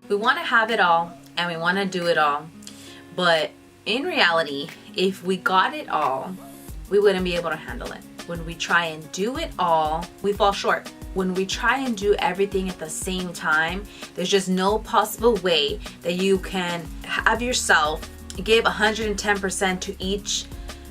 We want to have it all and we want to do it all. But in reality, if we got it all, we wouldn't be able to handle it. When we try and do it all, we fall short. When we try and do everything at the same time, there's just no possible way that you can have yourself give 110% to each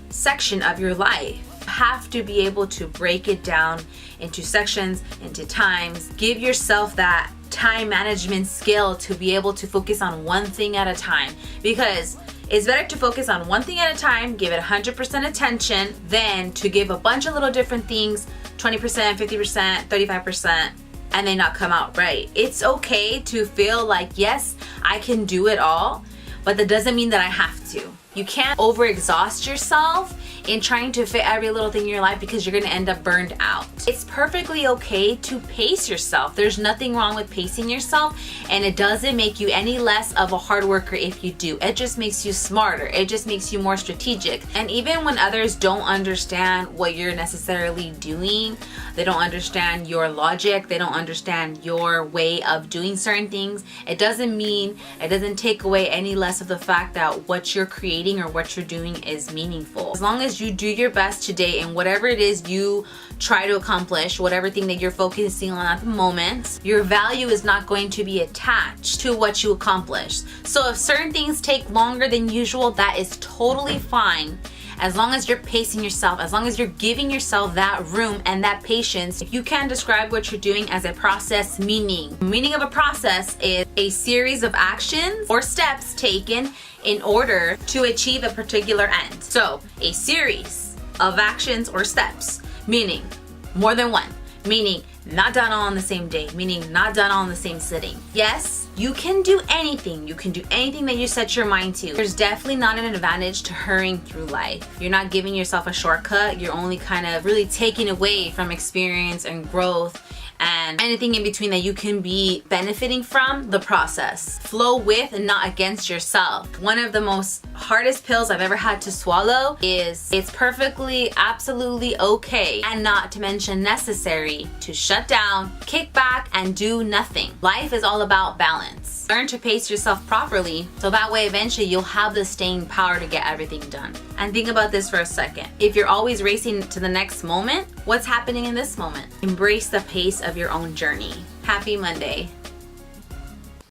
section of your life. You have to be able to break it down into sections, into times. Give yourself that time management skill to be able to focus on one thing at a time, because it's better to focus on one thing at a time, give it 100% attention, than to give a bunch of little different things, 20%, 50%, 35%, and they not come out right. It's okay to feel like, yes, I can do it all, but that doesn't mean that I have to. You can't overexhaust yourself in trying to fit every little thing in your life, because you're gonna end up burned out. It's perfectly okay to pace yourself. There's nothing wrong with pacing yourself, and it doesn't make you any less of a hard worker if you do. It just makes you smarter. It just makes you more strategic. And even when others don't understand what you're necessarily doing, they don't understand your logic, they don't understand your way of doing certain things, it doesn't take away any less of the fact that what you're creating or what you're doing is meaningful. As long as you do your best today in whatever it is you try to accomplish, whatever thing that you're focusing on at the moment, your value is not going to be attached to what you accomplish. So if certain things take longer than usual, that is totally fine. As long as you're pacing yourself, as long as you're giving yourself that room and that patience. If you can describe what you're doing as a process, meaning of a process is a series of actions or steps taken in order to achieve a particular end. So a series of actions or steps, meaning more than one, meaning not done all on the same day, meaning not done all in the same sitting. Yes, you can do anything. You can do anything that you set your mind to. There's definitely not an advantage to hurrying through life. You're not giving yourself a shortcut. You're only kind of really taking away from experience and growth and anything in between that you can be benefiting from the process. Flow with and not against yourself. One of the most hardest pills I've ever had to swallow is it's perfectly, absolutely okay, and not to mention necessary, to shut down, kick back, and do nothing. Life is all about balance. Learn to pace yourself properly so that way eventually you'll have the staying power to get everything done. And think about this for a second. If you're always racing to the next moment, what's happening in this moment? Embrace the pace of your own journey. Happy Monday.